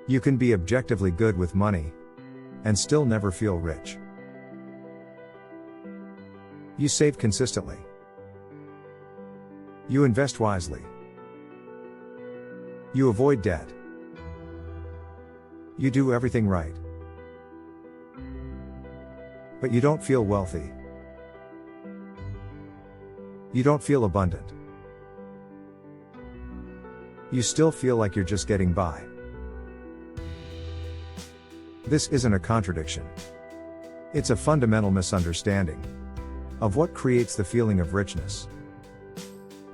You can be objectively good with money and still never feel rich. You save consistently. You invest wisely. You avoid debt. You do everything right. But you don't feel wealthy. You don't feel abundant. You still feel like you're just getting by. This isn't a contradiction. It's a fundamental misunderstanding of what creates the feeling of richness.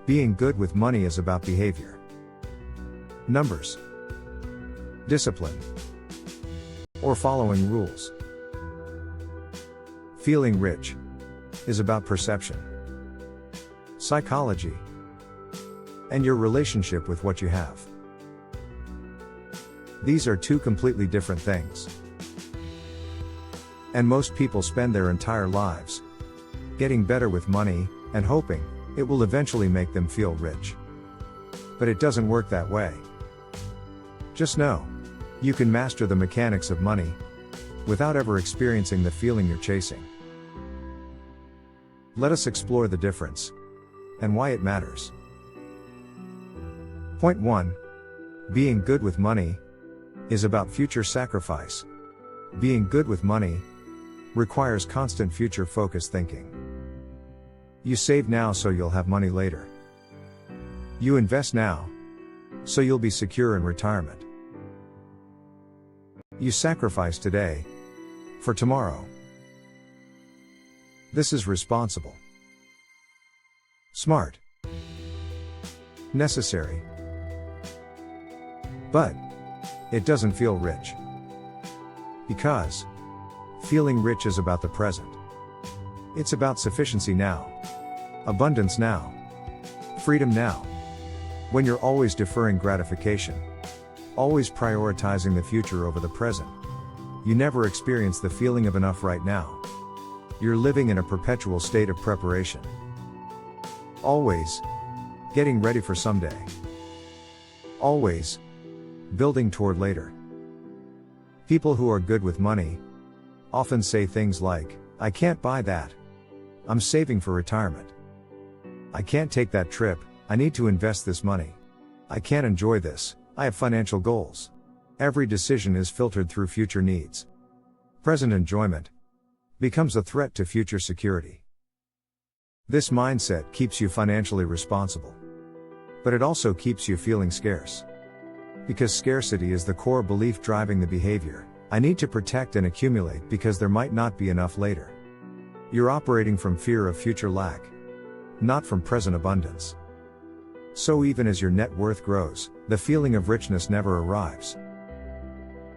Being good with money is about behavior, numbers, discipline, or following rules. Feeling rich is about perception, psychology, and your relationship with what you have. These are two completely different things. And most people spend their entire lives getting better with money and hoping it will eventually make them feel rich. But it doesn't work that way. Just know, you can master the mechanics of money without ever experiencing the feeling you're chasing. Let us explore the difference and why it matters. Point 1. Being good with money is about future sacrifice. Being good with money requires constant future-focused thinking. You save now so you'll have money later. You invest now so you'll be secure in retirement. You sacrifice today for tomorrow. This is responsible, smart, necessary. But it doesn't feel rich. Because feeling rich is about the present. It's about sufficiency now, abundance now, freedom now. When you're always deferring gratification, always prioritizing the future over the present, you never experience the feeling of enough right now. You're living in a perpetual state of preparation. Always getting ready for someday. Always building toward later. People who are good with money often say things like, "I can't buy that. I'm saving for retirement. I can't take that trip, I need to invest this money. I can't enjoy this, I have financial goals." Every decision is filtered through future needs. Present enjoyment becomes a threat to future security. This mindset keeps you financially responsible. But it also keeps you feeling scarce. Because scarcity is the core belief driving the behavior. I need to protect and accumulate because there might not be enough later. You're operating from fear of future lack, not from present abundance. So even as your net worth grows, the feeling of richness never arrives.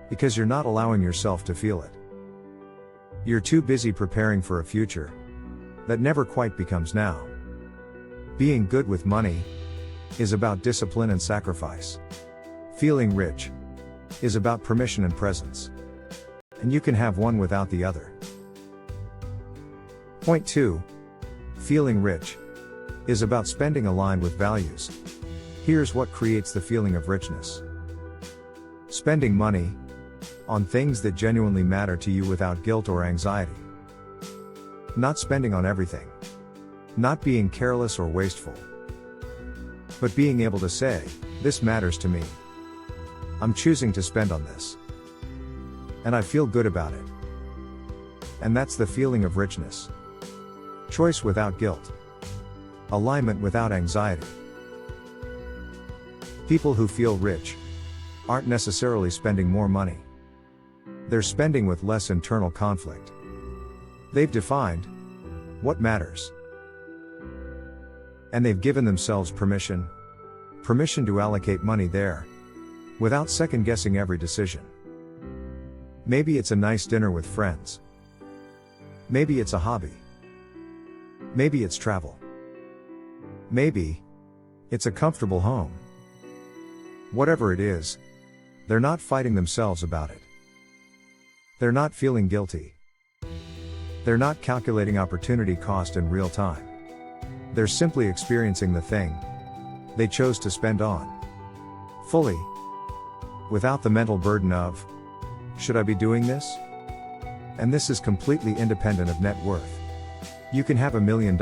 Because you're not allowing yourself to feel it. You're too busy preparing for a future that never quite becomes now. Being good with money is about discipline and sacrifice. Feeling rich is about permission and presence. And you can have one without the other. Point 2. Feeling rich is about spending aligned with values. Here's what creates the feeling of richness. Spending money on things that genuinely matter to you without guilt or anxiety. Not spending on everything. Not being careless or wasteful. But being able to say, "This matters to me. I'm choosing to spend on this. And I feel good about it." And that's the feeling of richness. Choice without guilt. Alignment without anxiety. People who feel rich aren't necessarily spending more money. They're spending with less internal conflict. They've defined what matters. And they've given themselves permission to allocate money there, without second-guessing every decision. Maybe it's a nice dinner with friends. Maybe it's a hobby. Maybe it's travel. Maybe it's a comfortable home. Whatever it is, they're not fighting themselves about it. They're not feeling guilty. They're not calculating opportunity cost in real time. They're simply experiencing the thing they chose to spend on fully. without the mental burden of, should I be doing this? And this is completely independent of net worth. You can have $1 million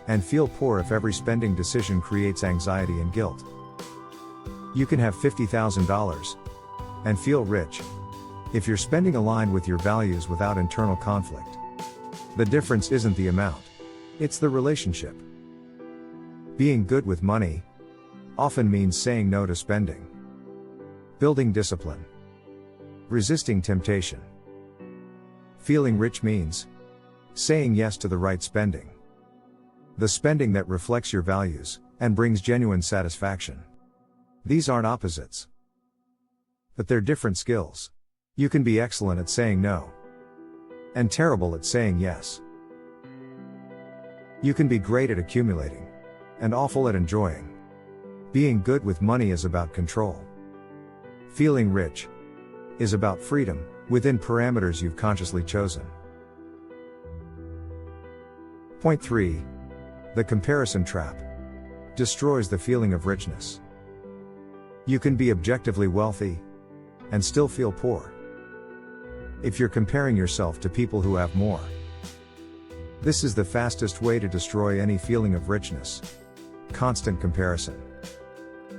and feel poor if every spending decision creates anxiety and guilt. You can have $50,000 and feel rich if your spending aligned with your values without internal conflict. The difference isn't the amount, it's the relationship. Being good with money often means saying no to spending, building discipline, resisting temptation. Feeling rich means saying yes to the right spending, the spending that reflects your values and brings genuine satisfaction. These aren't opposites, but they're different skills. You can be excellent at saying no and terrible at saying yes. You can be great at accumulating and awful at enjoying. Being good with money is about control. Feeling rich is about freedom within parameters you've consciously chosen. Point 3. The comparison trap destroys the feeling of richness. You can be objectively wealthy and still feel poor if you're comparing yourself to people who have more. This is the fastest way to destroy any feeling of richness. Constant comparison.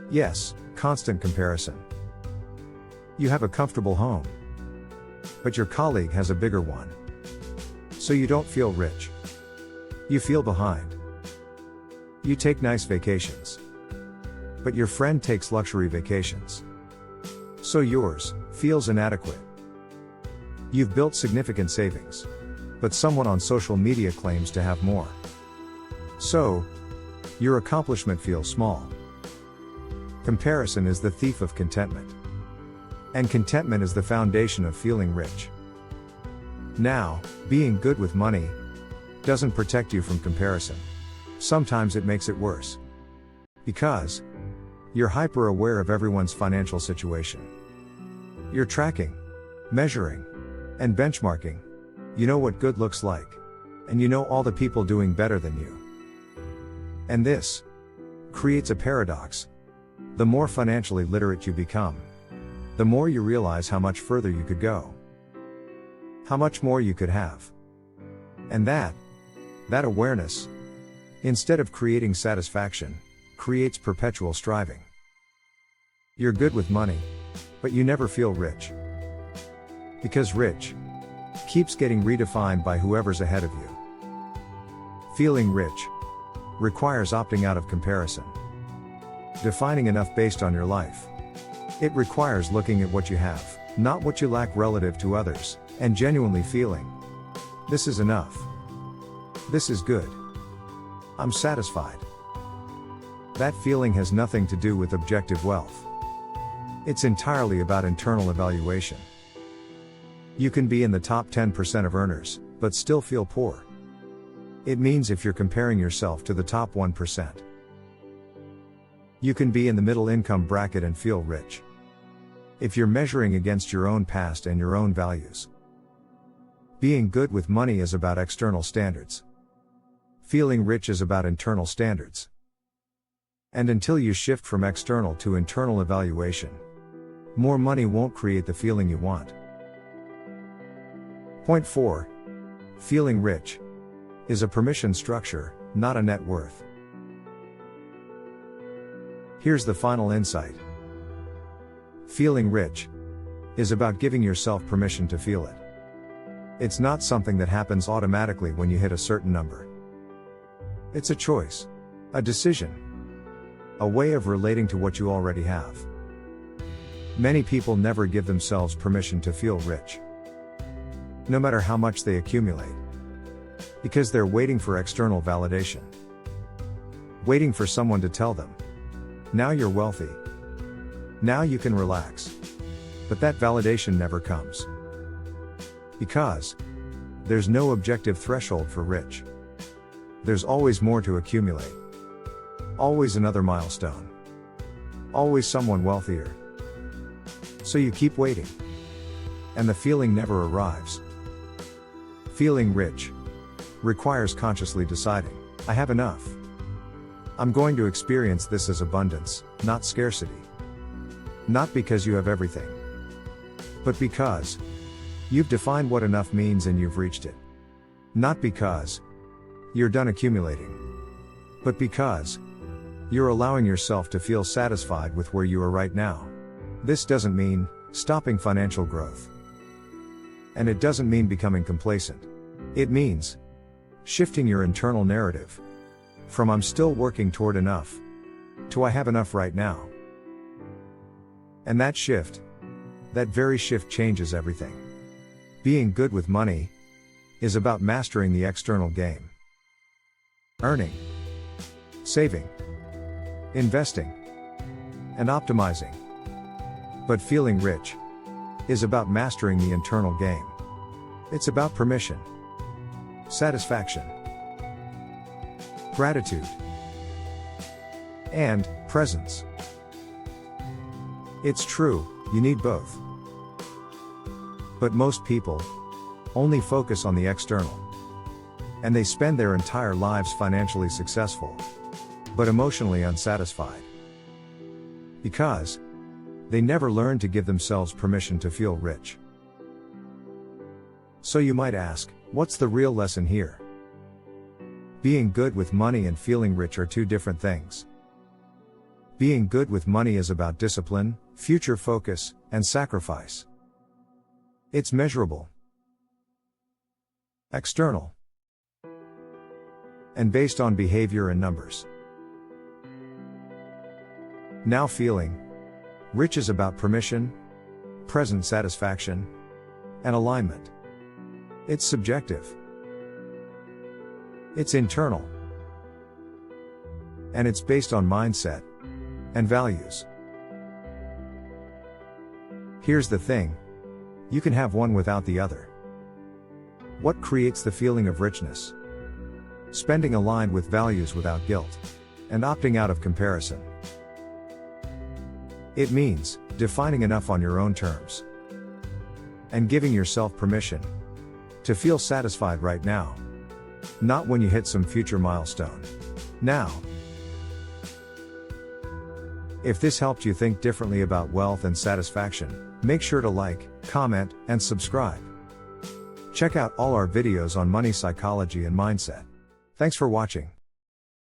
Yes, constant comparison. You have a comfortable home, but your colleague has a bigger one. So you don't feel rich. You feel behind. You take nice vacations, but your friend takes luxury vacations. So yours feels inadequate. You've built significant savings, but someone on social media claims to have more. So, your accomplishment feels small. Comparison is the thief of contentment. And contentment is the foundation of feeling rich. Now, being good with money doesn't protect you from comparison. Sometimes it makes it worse. Because you're hyper aware of everyone's financial situation. You're tracking, measuring, and benchmarking. You know what good looks like. And you know all the people doing better than you. And this creates a paradox. The more financially literate you become, the more you realize how much further you could go. How much more you could have. And that awareness, instead of creating satisfaction, creates perpetual striving. You're good with money, but you never feel rich. Because rich keeps getting redefined by whoever's ahead of you. Feeling rich requires opting out of comparison. Defining enough based on your life. It requires looking at what you have, not what you lack relative to others, and genuinely feeling, this is enough. This is good. I'm satisfied. That feeling has nothing to do with objective wealth. It's entirely about internal evaluation. You can be in the top 10% of earners, but still feel poor. It means if you're comparing yourself to the top 1%. You can be in the middle income bracket and feel rich. If you're measuring against your own past and your own values. Being good with money is about external standards. Feeling rich is about internal standards. And until you shift from external to internal evaluation, more money won't create the feeling you want. Point 4. Feeling rich is a permission structure, not a net worth. Here's the final insight. Feeling rich is about giving yourself permission to feel it. It's not something that happens automatically when you hit a certain number. It's a choice, a decision, a way of relating to what you already have. Many people never give themselves permission to feel rich, no matter how much they accumulate, because they're waiting for external validation. Waiting for someone to tell them, now you're wealthy. Now you can relax. But that validation never comes. Because there's no objective threshold for rich. There's always more to accumulate. Always another milestone. Always someone wealthier. So you keep waiting. And the feeling never arrives. Feeling rich requires consciously deciding, I have enough. I'm going to experience this as abundance, not scarcity. Not because you have everything, but because you've defined what enough means and you've reached it. Not because you're done accumulating, but because you're allowing yourself to feel satisfied with where you are right now. This doesn't mean stopping financial growth. And it doesn't mean becoming complacent. It means shifting your internal narrative from "I'm still working toward enough" to "I have enough right now." And that shift, that very shift, changes everything. Being good with money is about mastering the external game. Earning, saving, investing, and optimizing. But feeling rich is about mastering the internal game. It's about permission, satisfaction, gratitude, and presence. It's true, you need both. But most people only focus on the external. And they spend their entire lives financially successful, but emotionally unsatisfied. Because they never learn to give themselves permission to feel rich. So you might ask, what's the real lesson here? Being good with money and feeling rich are two different things. Being good with money is about discipline, future focus, and sacrifice. It's measurable, external, and based on behavior and numbers. Now feeling rich is about permission, present satisfaction, and alignment. It's subjective. It's internal. And it's based on mindset and values. Here's the thing. You can have one without the other. What creates the feeling of richness? Spending aligned with values without guilt. And opting out of comparison. It means defining enough on your own terms. And giving yourself permission to feel satisfied right now. Not when you hit some future milestone. Now. If this helped you think differently about wealth and satisfaction, make sure to like, comment, and subscribe. Check out all our videos on money psychology and mindset. Thanks for watching.